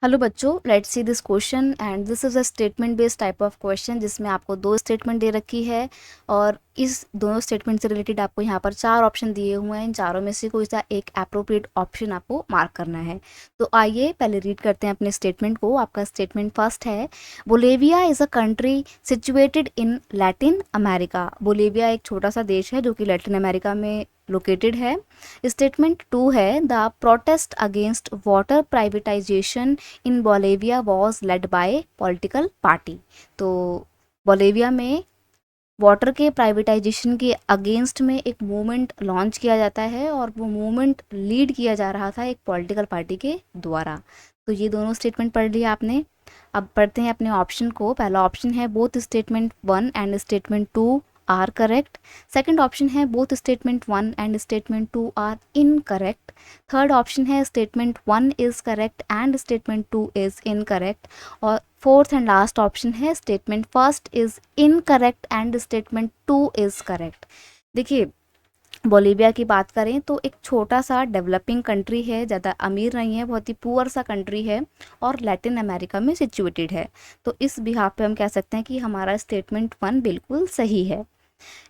Hello बच्चों, let's see this question and this is a statement based type of question जिसमें आपको दो statement दे रखी है और इस दोनों स्टेटमेंट से रिलेटेड आपको यहाँ पर चार ऑप्शन दिए हुए हैं। इन चारों में से कोई सा एक अप्रोप्रिएट ऑप्शन आपको मार्क करना है। तो आइए पहले रीड करते हैं अपने स्टेटमेंट को। आपका स्टेटमेंट फर्स्ट है, Bolivia is a country situated in Latin America. Bolivia एक छोटा सा देश है जो कि लैटिन अमेरिका में लोकेटेड है। स्टेटमेंट टू है, the protest against water privatisation in Bolivia was led by political party. तो बोलेविया में वाटर के प्राइवेटाइजेशन के अगेंस्ट में एक मूवमेंट लॉन्च किया जाता है और वो मूवमेंट लीड किया जा रहा था एक पॉलिटिकल पार्टी के द्वारा। तो ये दोनों स्टेटमेंट पढ़ लिया आपने। अब पढ़ते हैं अपने ऑप्शन को। पहला ऑप्शन है, both statement one and statement two are correct. Second option है, both statement one and statement two are incorrect. Third option है, statement one is correct and statement two is incorrect. और fourth and last option है, statement first is incorrect and statement two is correct. देखिए, Bolivia की बात करें तो एक छोटा सा डेवलपिंग कंट्री है, ज़्यादा अमीर नहीं है, बहुत ही पुअर सा कंट्री है और लैटिन अमेरिका में सिचुएटेड है। तो इस बिहाफ पे हम कह सकते हैं कि हमारा स्टेटमेंट वन बिल्कुल सही है।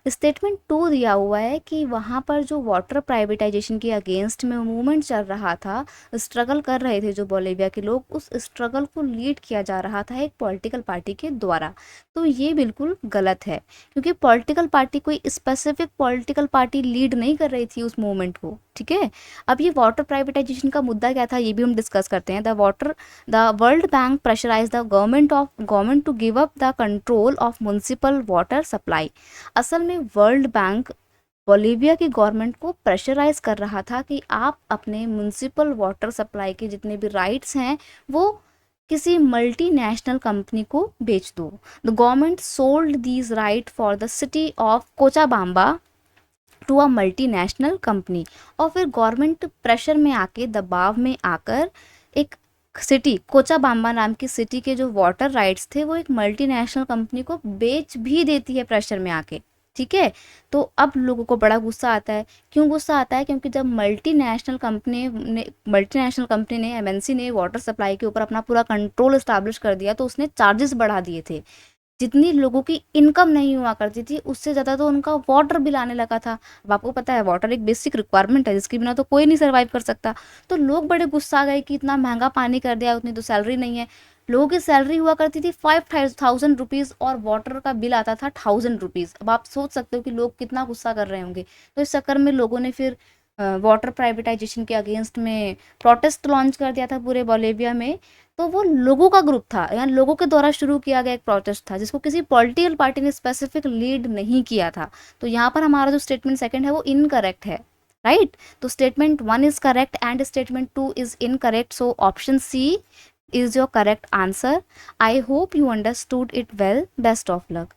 स्टेटमेंट टू दिया हुआ है कि वहाँ पर जो वाटर प्राइवेटाइजेशन के अगेंस्ट में मूवमेंट चल रहा था, स्ट्रगल कर रहे थे जो बोलीविया के लोग, उस स्ट्रगल को लीड किया जा रहा था एक पॉलिटिकल पार्टी के द्वारा। तो ये बिल्कुल गलत है क्योंकि पॉलिटिकल पार्टी कोई स्पेसिफिक पॉलिटिकल पार्टी लीड नहीं कर रही थी उस मूवमेंट को। ठीक है, अब ये वाटर प्राइवेटाइजेशन का मुद्दा क्या था ये भी हम डिस्कस करते हैं। The world bank pressurise the government to give up the control of municipal water supply. असल में वर्ल्ड बैंक बोलीविया की गवर्नमेंट को प्रेशराइज कर रहा था कि आप अपने म्युनिसिपल वाटर सप्लाई के जितने भी राइट्स हैं वो किसी मल्टीनेशनल कंपनी को बेच दो। The government sold these right for the city of Cochabamba to a multinational company. और फिर गवर्नमेंट प्रेशर में आके, दबाव में आकर, एक सिटी कोचाबाम्बा नाम की सिटी के जो वाटर राइट्स थे वो एक मल्टीनेशनल कंपनी को बेच भी देती है प्रेशर में आके। ठीक है, तो अब लोगों को बड़ा गुस्सा आता है। क्यों गुस्सा आता है? क्योंकि जब मल्टीनेशनल कंपनी ने एमएनसी ने वाटर सप्लाई के ऊपर अपना पूरा कंट्रोल इस्टेब्लिश कर दिया तो उसने चार्जेस बढ़ा दिए थे। जितनी लोगों की इनकम नहीं हुआ करती थी उससे ज़्यादा तो उनका वाटर बिल आने लगा था। अब आपको पता है वाटर एक बेसिक रिक्वायरमेंट है जिसके बिना तो कोई नहीं सर्वाइव कर सकता। तो लोग बड़े गुस्सा आ गए कि इतना महंगा पानी कर दिया, उतनी तो सैलरी नहीं है। लोगों की सैलरी हुआ करती थी 5,000 रुपीज़ और वाटर का बिल आता था 1,000 रुपीज़। अब आप सोच सकते हो कि लोग कितना गुस्सा कर रहे होंगे। तो इस चक्कर में लोगों ने फिर वाटर प्राइवेटाइजेशन के अगेंस्ट में प्रोटेस्ट लॉन्च कर दिया था पूरे बोलेविया में। तो वो लोगों का ग्रुप था, यानी लोगों के द्वारा शुरू किया गया एक प्रोटेस्ट था जिसको किसी पॉलिटिकल पार्टी ने स्पेसिफिक लीड नहीं किया था। तो यहाँ पर हमारा जो स्टेटमेंट सेकंड है वो इनकरेक्ट है। राइट, तो statement one is correct and statement two is incorrect. So option C is your correct answer. I hope you understood it well. Best of luck.